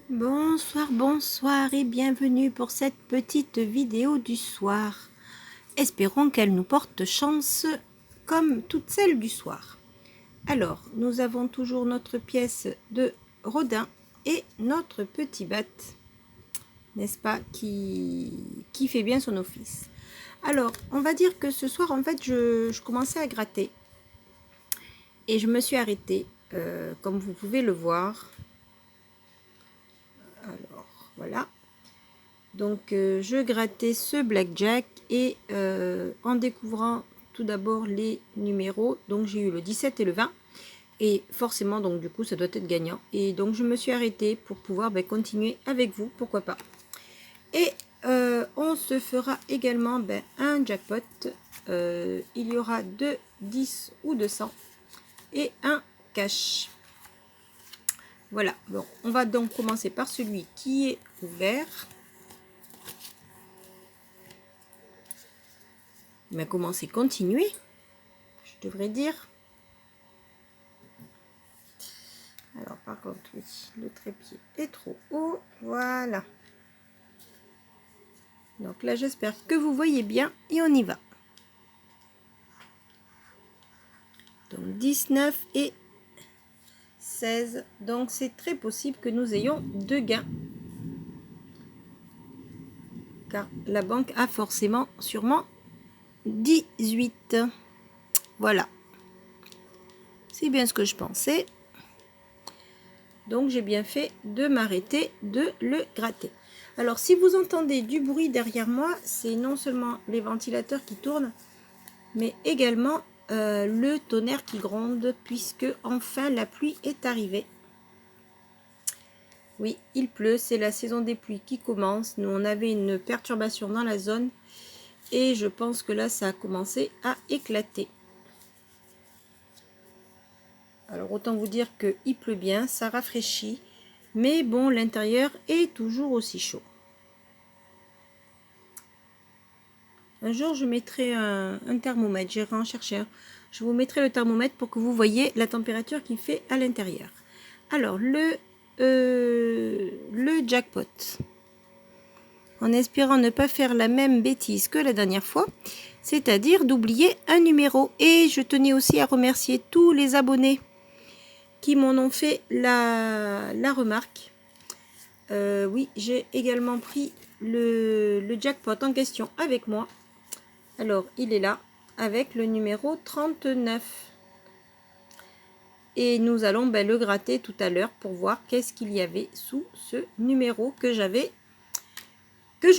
Bonsoir, bonsoir et bienvenue pour cette petite vidéo du soir. Espérons qu'elle nous porte chance comme toutes celles du soir. Alors, nous avons toujours notre pièce de Rodin et notre petit bat, n'est-ce pas, qui fait bien son office. Alors, on va dire que ce soir, en fait, je commençais à gratter et je me suis arrêtée, comme vous pouvez le voir. Alors, voilà. Donc, je grattais ce blackjack et en découvrant tout d'abord les numéros, donc j'ai eu le 17 et le 20. Et forcément, donc du coup, ça doit être gagnant. Et donc, je me suis arrêtée pour pouvoir continuer avec vous, pourquoi pas. Et on se fera également un jackpot. Il y aura 2 10 ou 200 et un cash. Voilà, bon, on va donc commencer par celui qui est ouvert. Mais comment c'est continuer, je devrais dire. Alors par contre, oui, le trépied est trop haut. Voilà. Donc là, j'espère que vous voyez bien et on y va. Donc 19 et 16. Donc c'est très possible que nous ayons 2 gains. Car la banque a forcément, sûrement 18. Voilà. C'est bien ce que je pensais. Donc j'ai bien fait de m'arrêter de le gratter. Alors si vous entendez du bruit derrière moi, c'est non seulement les ventilateurs qui tournent, mais également le tonnerre qui gronde, puisque enfin la pluie est arrivée. Oui, il pleut, c'est la saison des pluies qui commence. Nous, on avait une perturbation dans la zone et je pense que là, ça a commencé à éclater. Alors, autant vous dire qu'il pleut bien, ça rafraîchit, mais bon, l'intérieur est toujours aussi chaud. Un jour, je mettrai un thermomètre, j'irai en chercher un. Je vous mettrai le thermomètre pour que vous voyez la température qu'il fait à l'intérieur. Alors, le jackpot. En espérant ne pas faire la même bêtise que la dernière fois, c'est-à-dire d'oublier un numéro. Et je tenais aussi à remercier tous les abonnés qui m'en ont fait la remarque. Oui, j'ai également pris le jackpot en question avec moi. Alors, il est là, avec le numéro 39. Et nous allons le gratter tout à l'heure pour voir qu'est-ce qu'il y avait sous ce numéro que je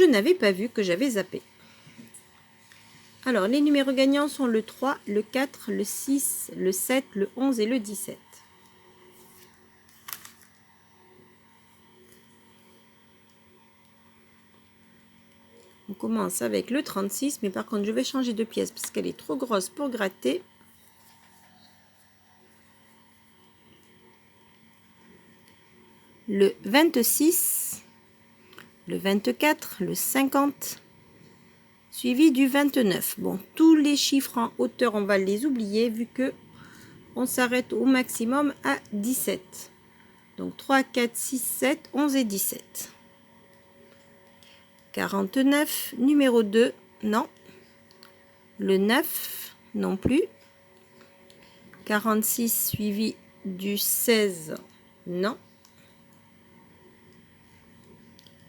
n'avais pas vu, que j'avais zappé. Alors, les numéros gagnants sont le 3, le 4, le 6, le 7, le 11 et le 17. On commence avec le 36, mais par contre, je vais changer de pièce parce qu'elle est trop grosse pour gratter. Le 26, le 24, le 50, suivi du 29. Bon, tous les chiffres en hauteur, on va les oublier vu que on s'arrête au maximum à 17. Donc 3, 4, 6, 7, 11 et 17. 49, numéro 2, non. Le 9, non plus. 46 suivi du 16, non.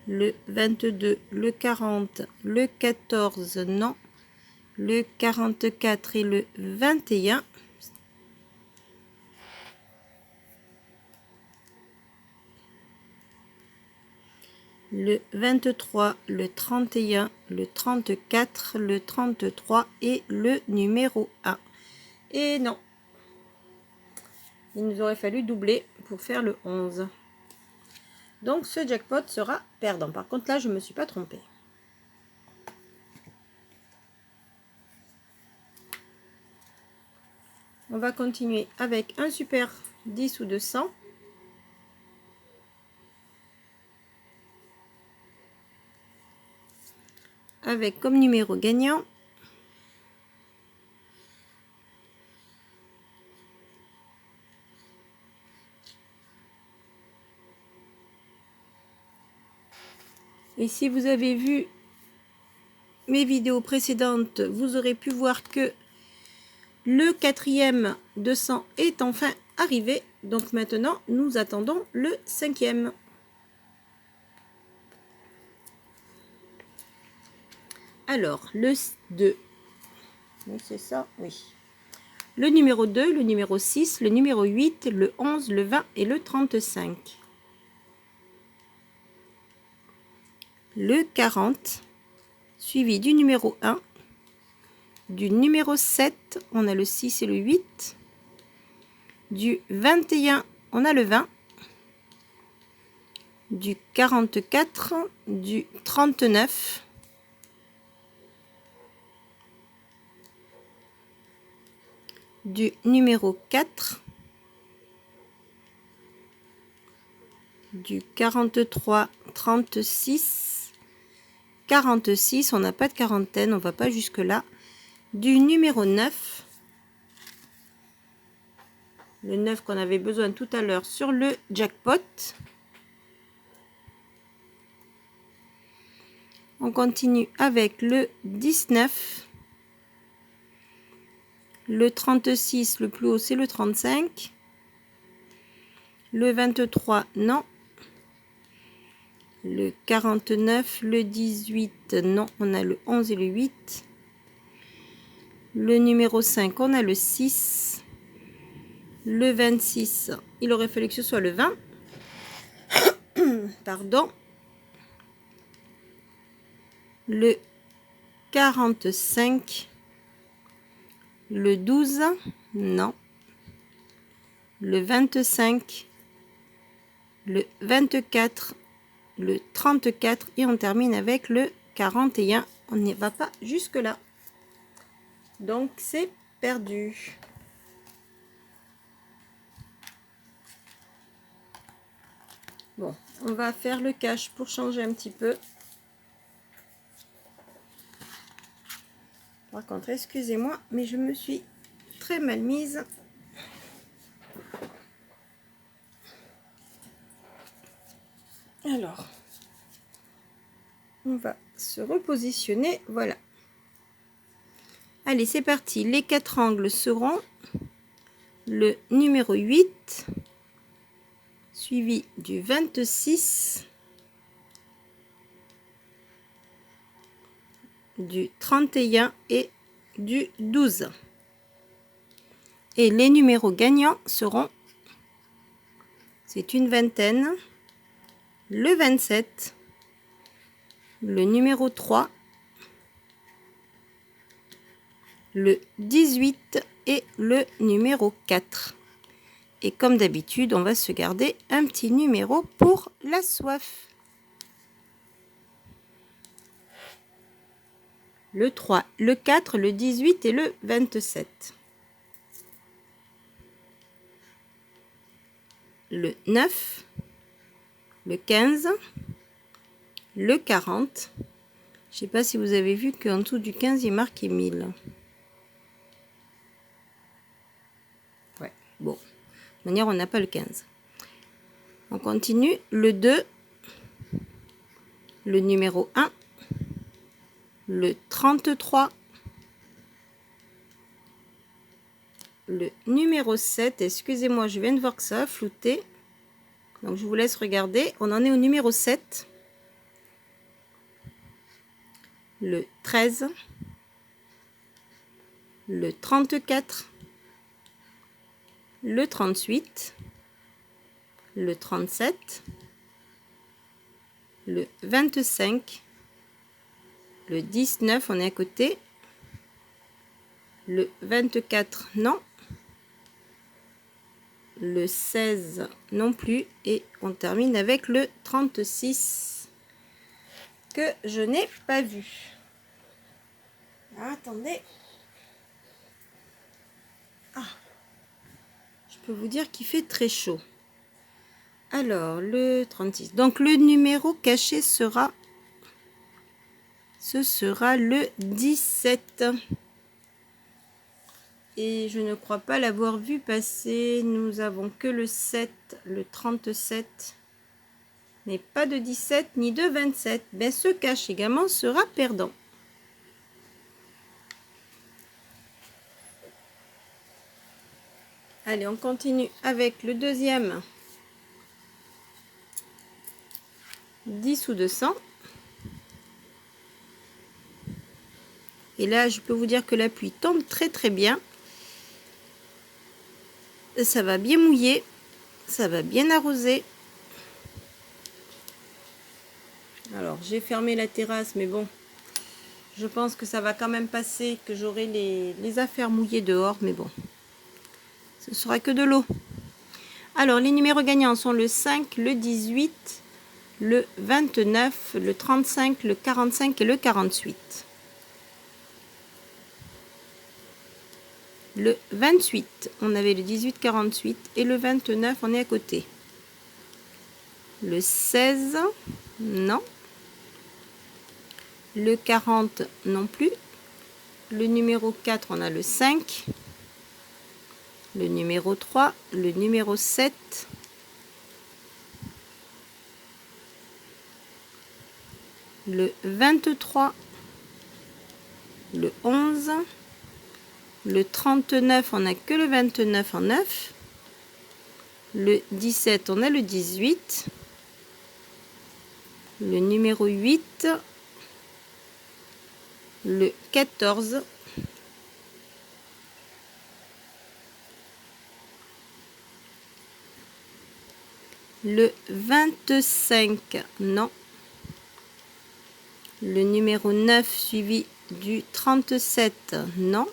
Le 22, le 40, le 14, non. Le 44 et le 21. Le 23, le 31, le 34, le 33 et le numéro 1. Et non, il nous aurait fallu doubler pour faire le 11. Donc ce jackpot sera perdant. Par contre là, je ne me suis pas trompée. On va continuer avec un super 10 ou 200. Avec comme numéro gagnant Et si vous avez vu mes vidéos précédentes, vous aurez pu voir que le 4e 200 est enfin arrivé. Donc maintenant, nous attendons le 5e. Alors, le 2. Oui, c'est ça, oui. Le numéro 2, le numéro 6, le numéro 8, le 11, le 20 et le 35. Le 40, suivi du numéro 1, du numéro 7, on a le 6 et le 8, du 21, on a le 20, du 44, du 39, du numéro 4, du 43, 36, 46, on n'a pas de quarantaine, on va pas jusque là, du numéro 9, le 9 qu'on avait besoin tout à l'heure sur le jackpot. On continue avec le 19, le 36, le plus haut c'est le 35, le 23, non, le 49, le 18, non, on a le 11 et le 8, le numéro 5, on a le 6, le 26, il aurait fallu que ce soit le 20, pardon, le 45, le 12, non, le 25, le 24, le 34 et on termine avec le 41. On n'y va pas jusque là, donc c'est perdu. Bon, on va faire le cache pour changer un petit peu. Par contre, excusez-moi, mais je me suis très mal mise. Alors, on va se repositionner, voilà. Allez, c'est parti. Les 4 angles seront le numéro 8, suivi du 26, du 31 et du 12. Et les numéros gagnants seront, c'est une vingtaine, le 27, le numéro 3, le 18 et le numéro 4. Et comme d'habitude, on va se garder un petit numéro pour la soif. Le 3, le 4, le 18 et le 27. Le 9, le 15, le 40. Je ne sais pas si vous avez vu qu'en dessous du 15, il est marqué 1000. Ouais, bon. De toute manière, on n'a pas le 15. On continue. Le 2, le numéro 1, le 33, le numéro 7. Excusez-moi, je viens de voir que ça a flouté. Donc, je vous laisse regarder. On en est au numéro 7. Le 13, le 34, le 38, le 37, le 25, le 19, on est à côté, le 24, non, le 16 non plus, et on termine avec le 36 que je n'ai pas vu. Attendez. Ah, je peux vous dire qu'il fait très chaud. Alors, le 36. Donc, le numéro caché sera... Ce sera le 17. Et je ne crois pas l'avoir vu passer. Nous avons que le 7, le 37. mais pas de 17 ni de 27. Ben, ce cache également sera perdant. Allez, on continue avec le deuxième 10 ou 200. Et là, je peux vous dire que la pluie tombe très très bien. Ça va bien mouiller, ça va bien arroser. Alors, j'ai fermé la terrasse, mais bon, je pense que ça va quand même passer, que j'aurai les affaires mouillées dehors, mais bon, ce sera que de l'eau. Alors, les numéros gagnants sont le 5, le 18, le 29, le 35, le 45 et le 48. Le 28, on avait le 18, 48 et le 29, on est à côté. Le 16, non. Le 40, non plus. Le numéro 4, on a le 5. Le numéro 3, le numéro 7. Le 23. Le 11. Le 39, on n'a que le 29 en 9. Le 17, on a le 18. Le numéro 8. Le 14. Le 25, non. Le numéro 9 suivi du 37, non.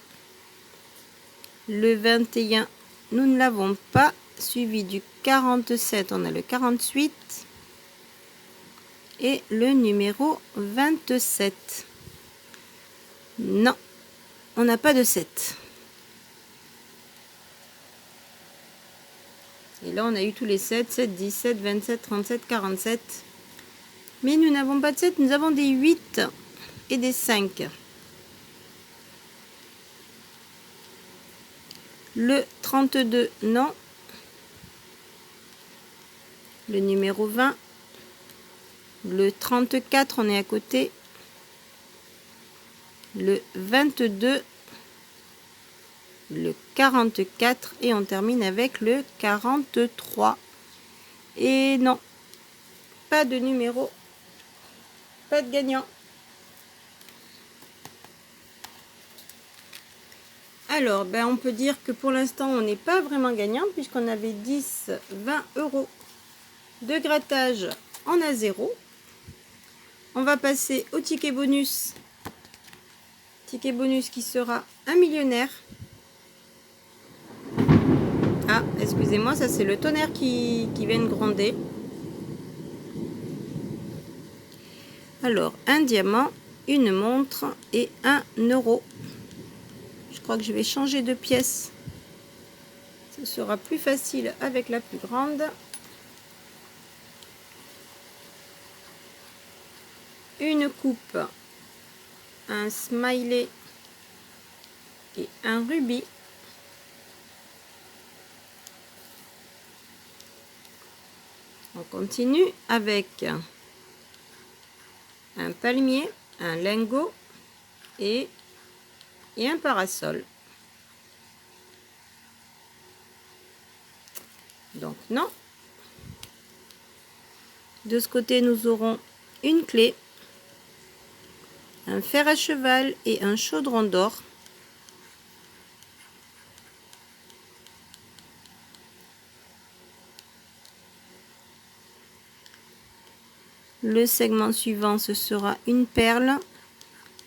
Le 21, nous ne l'avons pas. Suivi du 47, on a le 48. Et le numéro 27. Non, on n'a pas de 7. Et là, on a eu tous les 7, 7, 17, 27, 37, 47. Mais nous n'avons pas de 7, nous avons des 8 et des 5. Le 32, non. Le numéro 20. Le 34, on est à côté. Le 22. Le 44 et on termine avec le 43. Et non, pas de numéro, pas de gagnant. Alors, ben, on peut dire que pour l'instant, on n'est pas vraiment gagnant puisqu'on avait 10, 20 euros de grattage en A0. On va passer au ticket bonus. Ticket bonus qui sera un millionnaire. Ah, excusez-moi, ça c'est le tonnerre qui vient de gronder. Alors, un diamant, une montre et 1 euro. Je crois que je vais changer de pièce. Ce sera plus facile avec la plus grande. Une coupe, un smiley et un rubis. On continue avec un palmier, un lingot et un parasol. Donc non. De ce côté, nous aurons une clé, un fer à cheval et un chaudron d'or. Le segment suivant, ce sera une perle,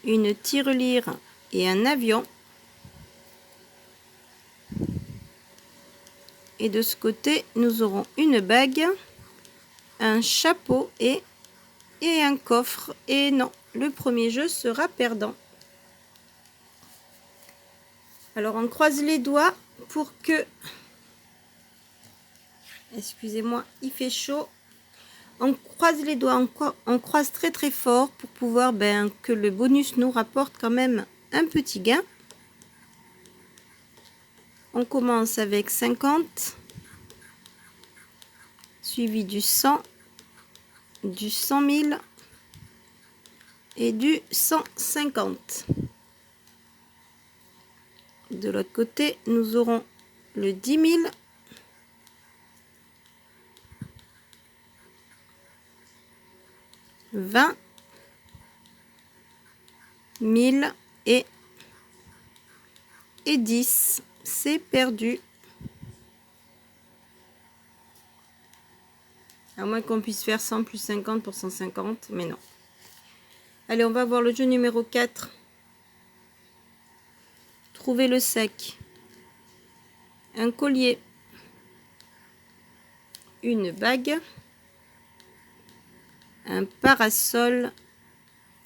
une tirelire et un avion. Et de ce côté, nous aurons une bague, un chapeau et un coffre. Et non, le premier jeu sera perdant. Alors, on croise les doigts pour que... Excusez-moi, il fait chaud. On croise les doigts, on croise très très fort pour pouvoir que le bonus nous rapporte quand même un petit gain. On commence avec 50, suivi du 100, du 100 000 et du 150. De l'autre côté, nous aurons le 10 000, « 20 000 et 10. C'est perdu. À moins qu'on puisse faire 100 plus 50 pour 150, mais non. Allez, on va voir le jeu numéro 4. Trouver le sec. Un collier. Une bague. Un parasol.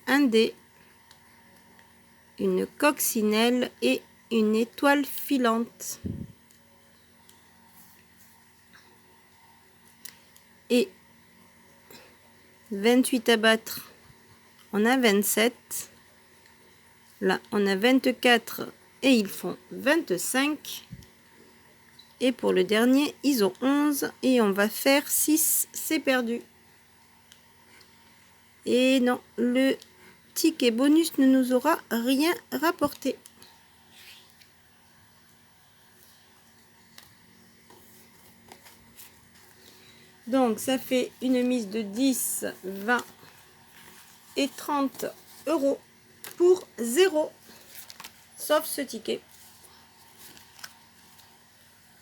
Un dé. Une coccinelle et une étoile filante. Et 28 à battre, on a 27. Là, on a 24 et ils font 25. Et pour le dernier, ils ont 11 et on va faire 6. C'est perdu. Et non, le ticket bonus ne nous aura rien rapporté. Donc, ça fait une mise de 10, 20 et 30 € pour 0, sauf ce ticket.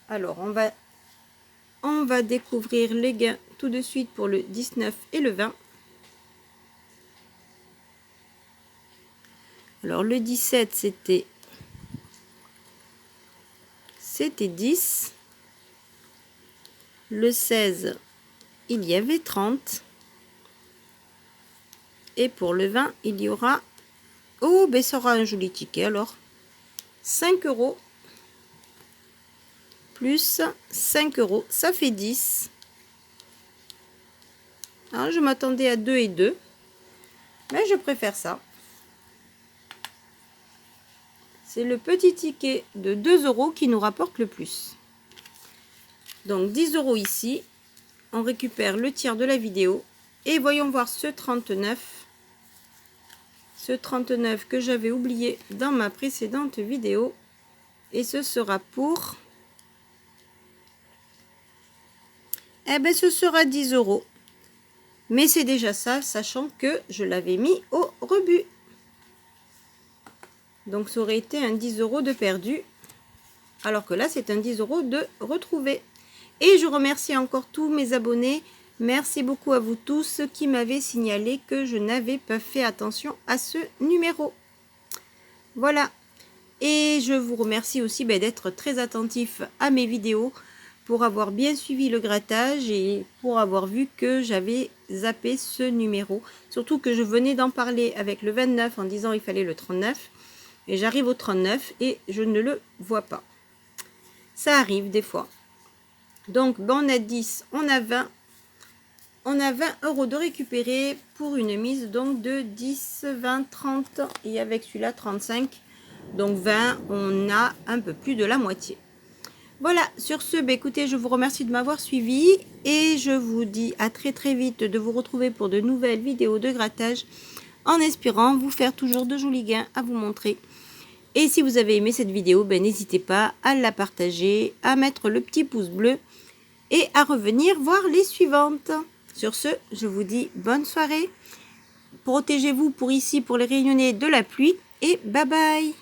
Alors, on va découvrir les gains tout de suite pour le 19 et le 20. Alors, le 17, c'était 10. Le 16, il y avait 30. Et pour le 20, il y aura... Oh, ben ça aura un joli ticket alors. 5 € plus 5 €, ça fait 10. Alors, je m'attendais à 2 et 2. Mais je préfère ça. C'est le petit ticket de 2 € qui nous rapporte le plus. Donc 10 € ici. On récupère le tiers de la vidéo. Et voyons voir ce 39. Ce 39 que j'avais oublié dans ma précédente vidéo. Et ce sera pour... Eh bien, ce sera 10 €. Mais c'est déjà ça, sachant que je l'avais mis au rebut. Donc, ça aurait été un 10 € de perdu. Alors que là, c'est un 10 € de retrouvé. Et je remercie encore tous mes abonnés. Merci beaucoup à vous tous qui m'avaient signalé que je n'avais pas fait attention à ce numéro. Voilà. Et je vous remercie aussi d'être très attentif à mes vidéos pour avoir bien suivi le grattage et pour avoir vu que j'avais zappé ce numéro. Surtout que je venais d'en parler avec le 29 en disant il fallait le 39. Et j'arrive au 39 et je ne le vois pas. Ça arrive des fois. Donc, on a 10, on a 20. On a 20 € de récupérer pour une mise donc de 10, 20, 30 et avec celui-là 35. Donc 20, on a un peu plus de la moitié. Voilà, sur ce, écoutez, je vous remercie de m'avoir suivi et je vous dis à très très vite de vous retrouver pour de nouvelles vidéos de grattage en espérant vous faire toujours de jolis gains à vous montrer. Et si vous avez aimé cette vidéo, n'hésitez pas à la partager, à mettre le petit pouce bleu et à revenir voir les suivantes. Sur ce, je vous dis bonne soirée. Protégez-vous pour ici, pour les Réunionnais, de la pluie et bye bye.